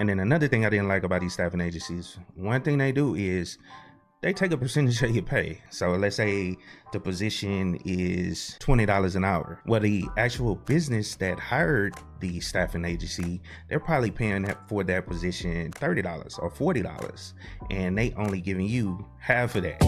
And then another thing I didn't like about these staffing agencies, one thing they do is they take a percentage of your pay. So let's say the position is $20 an hour. Well, the actual business that hired the staffing agency, they're probably paying for that position $30 or $40, and they only giving you half of that.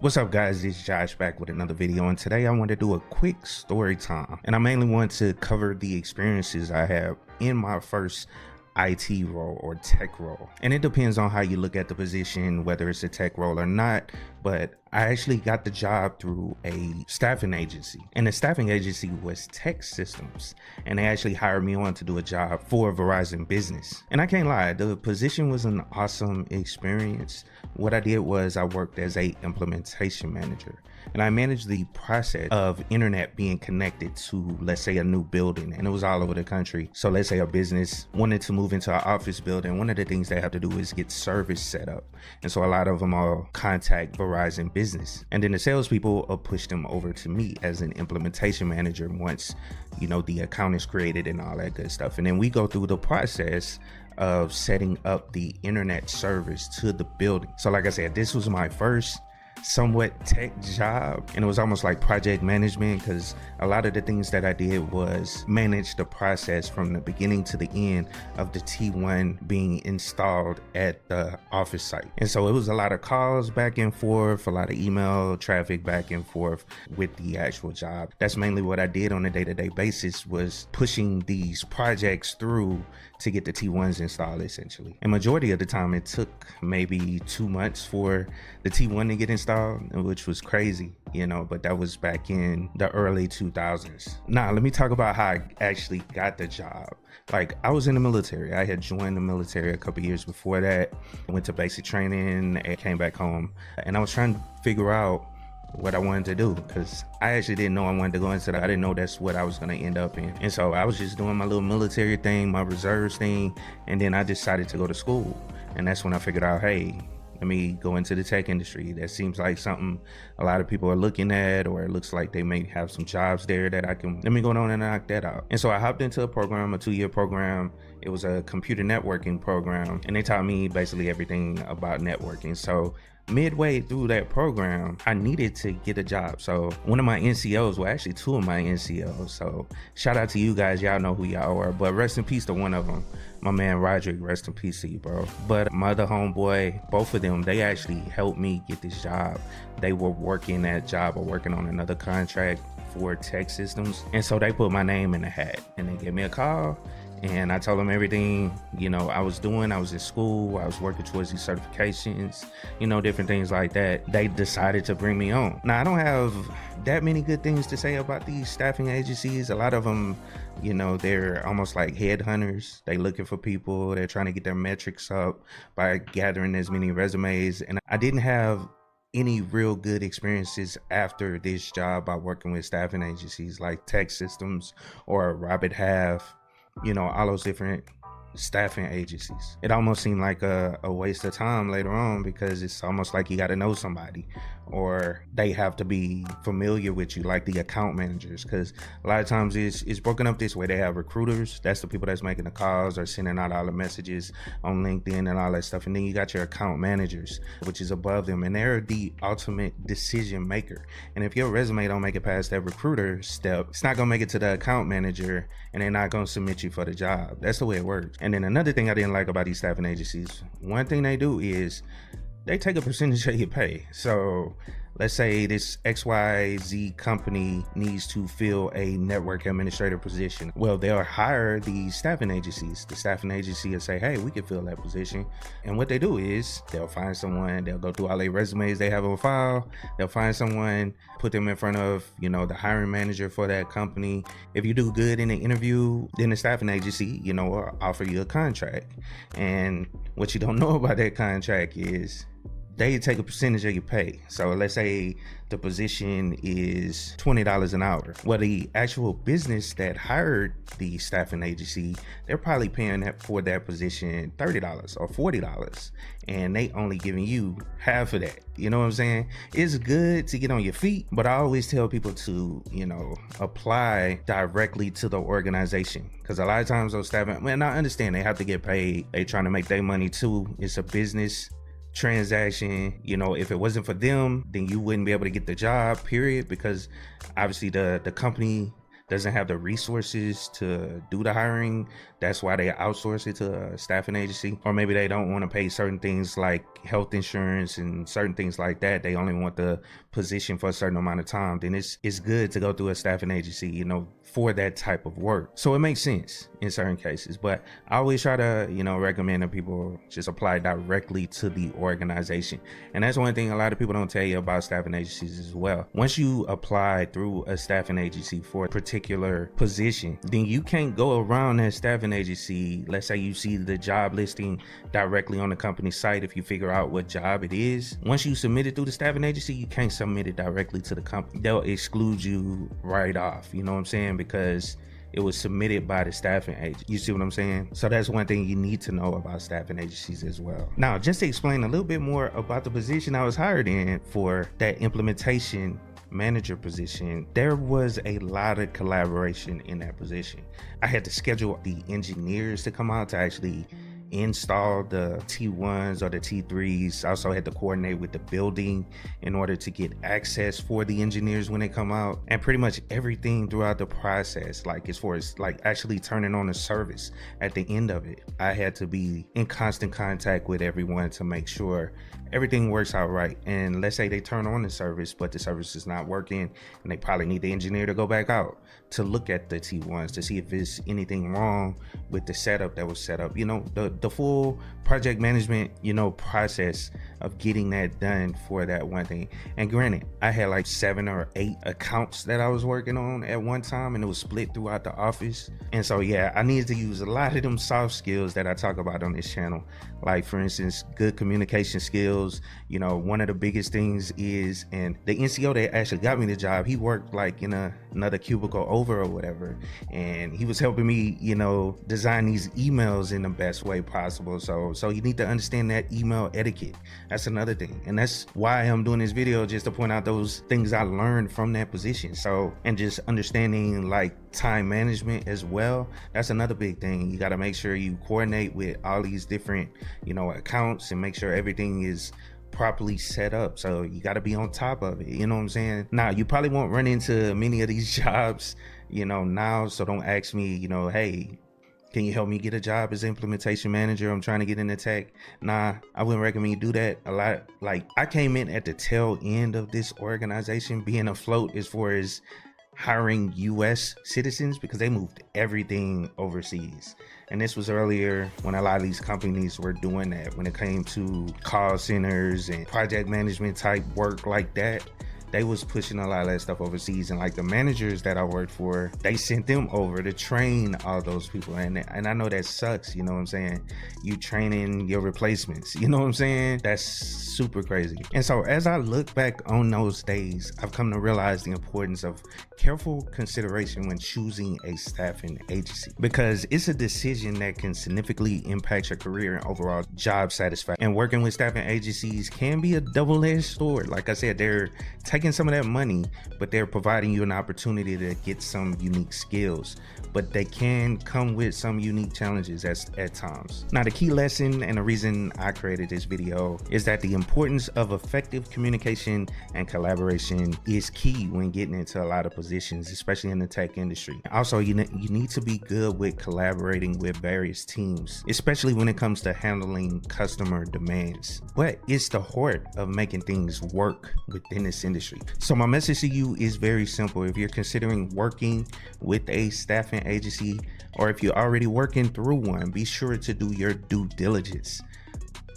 What's up, guys? This is Josh back with another video, and today I want to do a quick story time, and I mainly want to cover the experiences I have in my first IT role or tech role. And it depends on how you look at the position, whether it's a tech role or not, but I actually got the job through a staffing agency, and the staffing agency was Tech Systems, and they actually hired me on to do a job for Verizon Business. And I can't lie, the position was an awesome experience. What I did was I worked as a implementation manager, and I managed the process of internet being connected to, let's say, a new building, and it was all over the country. So let's say a business wanted to move into an office building. One of the things they have to do is get service set up, and so a lot of them all contact Verizon Business, and then the salespeople will push them over to me as an implementation manager once, you know, the account is created and all that good stuff. And then we go through the process of setting up the internet service to the building. So like I said, this was my first somewhat tech job, and it was almost like project management, because a lot of the things that I did was manage the process from the beginning to the end of the T1 being installed at the office site. And so it was a lot of calls back and forth, a lot of email traffic back and forth with the actual job. That's mainly what I did on a day-to-day basis, was pushing these projects through to get the T1s installed, essentially. And majority of the time it took maybe 2 months for the T1 to get installed, which was crazy, you know, but that was back in the early 2000s. Now, let me talk about how I actually got the job. Like, I was in the military. I had joined the military a couple years before that. I went to basic training and came back home, and I was trying to figure out what I wanted to do, because I actually didn't know I wanted to go into that. I didn't know that's what I was going to end up in. And so I was just doing my little military thing, my reserves thing, and then I decided to go to school. And that's when I figured out, hey, let me go into the tech industry. That seems like something a lot of people are looking at, or it looks like they may have some jobs there that let me go on and knock that out. And so I hopped into a program, a 2-year program. It was a computer networking program, and they taught me basically everything about networking. So midway through that program, I needed to get a job. So one of my NCOs, well, actually 2 of my NCOs, so shout out to you guys, y'all know who y'all are, but rest in peace to one of them, my man Roderick. Rest in peace to you, bro. But my other homeboy, both of them, they actually helped me get this job. They were working that job or working on another contract for Tech Systems, and so they put my name in the hat, and they gave me a call. And I told them everything, you know, I was doing. I was in school, I was working towards these certifications, you know, different things like that. They decided to bring me on. Now, I don't have that many good things to say about these staffing agencies. A lot of them, you know, they're almost like headhunters. They looking for people. They're trying to get their metrics up by gathering as many resumes. And I didn't have any real good experiences after this job by working with staffing agencies like Tech Systems or Robert Half, you know, all those different staffing agencies. It almost seemed like a waste of time later on, because it's almost like you got to know somebody, or they have to be familiar with you, like the account managers, because a lot of times it's broken up this way. They have recruiters, that's the people that's making the calls or sending out all the messages on LinkedIn and all that stuff, and then you got your account managers, which is above them, and they're the ultimate decision maker. And if your resume don't make it past that recruiter step, it's not gonna make it to the account manager, and they're not gonna submit you for the job. That's the way it works. And then another thing I didn't like about these staffing agencies, one thing they do is they take a percentage of your pay. So let's say this XYZ company needs to fill a network administrator position. Well, they'll hire the staffing agencies. The staffing agency will say, hey, we can fill that position. And what they do is they'll find someone, they'll go through all their resumes they have on file. They'll find someone, put them in front of, you know, the hiring manager for that company. If you do good in the interview, then the staffing agency, you know, will offer you a contract. And what you don't know about that contract is they take a percentage of your pay. So let's say the position is $20 an hour. Well, the actual business that hired the staffing agency, they're probably paying that for that position $30 or $40, and they only giving you half of that. You know what I'm saying? It's good to get on your feet, but I always tell people to, apply directly to the organization, because a lot of times those staffing, man, I understand they have to get paid. They trying to make their money too. It's a business transaction. If it wasn't for them, then you wouldn't be able to get the job, period, because obviously the company doesn't have the resources to do the hiring. That's why they outsource it to a staffing agency. Or maybe they don't want to pay certain things like health insurance and certain things like that. They only want the position for a certain amount of time. Then it's good to go through a staffing agency, for that type of work. So it makes sense in certain cases, but I always try to, recommend that people just apply directly to the organization. And that's one thing a lot of people don't tell you about staffing agencies as well. Once you apply through a staffing agency for a particular position, then you can't go around that staffing agency. Let's say you see the job listing directly on the company site. If you figure out what job it is, once you submit it through the staffing agency, you can't submit it directly to the company. They'll exclude you right off. You know what I'm saying? Because it was submitted by the staffing agent. You see what I'm saying? So that's one thing you need to know about staffing agencies as well. Now, just to explain a little bit more about the position I was hired in for that implementation manager position, there was a lot of collaboration in that position. I had to schedule the engineers to come out to actually install the T1s or the T3s. I also had to coordinate with the building in order to get access for the engineers when they come out, and pretty much everything throughout the process, like as far as like actually turning on the service at the end of it, I had to be in constant contact with everyone to make sure everything works out right. And let's say they turn on the service, but the service is not working, and they probably need the engineer to go back out to look at the T1s to see if there's anything wrong with the setup that was set up. The full project management, process of getting that done for that one thing. And granted, I had like 7 or 8 accounts that I was working on at one time, and it was split throughout the office. And so, yeah, I needed to use a lot of them soft skills that I talk about on this channel. Like, for instance, good communication skills. One of the biggest things is, and the NCO that actually got me the job, he worked like in another cubicle over or whatever, and he was helping me, design these emails in the best way possible. So you need to understand that email etiquette. That's another thing, and that's why I'm doing this video, just to point out those things I learned from that position. So, and just understanding like time management as well. That's another big thing. You got to make sure you coordinate with all these different, accounts, and make sure everything is properly set up. So you got to be on top of it. You know what I'm saying? Now, you probably won't run into many of these jobs, now. So don't ask me, hey, can you help me get a job as implementation manager? I'm trying to get into tech. Nah, I wouldn't recommend you do that. A lot, like, I came in at the tail end of this organization being afloat as far as hiring US citizens, because they moved everything overseas. And this was earlier when a lot of these companies were doing that. When it came to call centers and project management type work like that, they was pushing a lot of that stuff overseas. And like the managers that I worked for, they sent them over to train all those people. And I know that sucks, you know what I'm saying? You training your replacements, you know what I'm saying? That's super crazy. And so as I look back on those days, I've come to realize the importance of careful consideration when choosing a staffing agency, because it's a decision that can significantly impact your career and overall job satisfaction. And working with staffing agencies can be a double-edged sword. Like I said, they're taking some of that money, but they're providing you an opportunity to get some unique skills, but they can come with some unique challenges at times. Now, the key lesson and the reason I created this video is that the importance of effective communication and collaboration is key when getting into a lot of positions, especially in the tech industry. Also, you need to be good with collaborating with various teams, especially when it comes to handling customer demands. But it's the heart of making things work within this industry. So my message to you is very simple. If you're considering working with a staffing agency, or if you're already working through one, be sure to do your due diligence.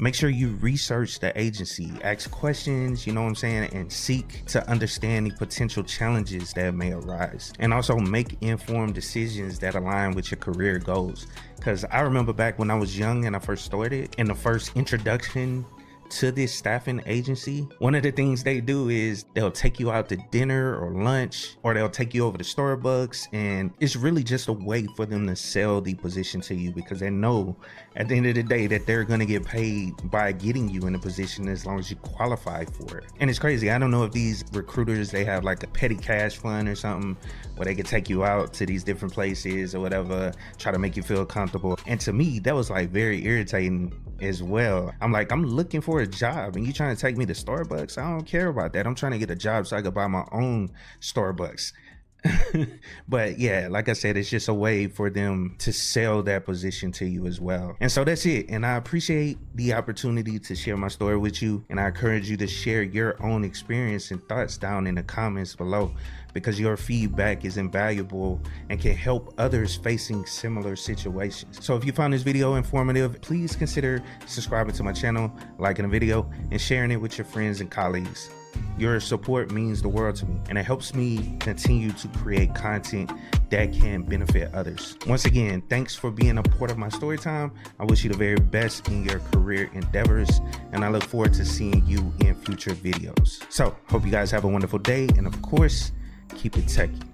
Make sure you research the agency, ask questions, you know what I'm saying, and seek to understand the potential challenges that may arise. And also make informed decisions that align with your career goals. Because I remember back when I was young and I first started, in the first introduction to this staffing agency, one of the things they do is they'll take you out to dinner or lunch, or they'll take you over to Starbucks, and it's really just a way for them to sell the position to you, because they know at the end of the day that they're going to get paid by getting you in a position as long as you qualify for it. And it's crazy. I don't know if these recruiters, they have like a petty cash fund or something where they could take you out to these different places or whatever, try to make you feel comfortable. And to me, that was like very irritating as well. I'm like, I'm looking for a job and you trying to take me to Starbucks? I don't care about that. I'm trying to get a job so I could buy my own Starbucks. But yeah, like I said, it's just a way for them to sell that position to you as well. And so that's it. And I appreciate the opportunity to share my story with you, and I encourage you to share your own experience and thoughts down in the comments below, because your feedback is invaluable and can help others facing similar situations. So if you found this video informative, please consider subscribing to my channel, liking the video, and sharing it with your friends and colleagues. Your support means the world to me, and it helps me continue to create content that can benefit others. Once again, thanks for being a part of my story time. I wish you the very best in your career endeavors, and I look forward to seeing you in future videos. So hope you guys have a wonderful day, and of course, keep it techie.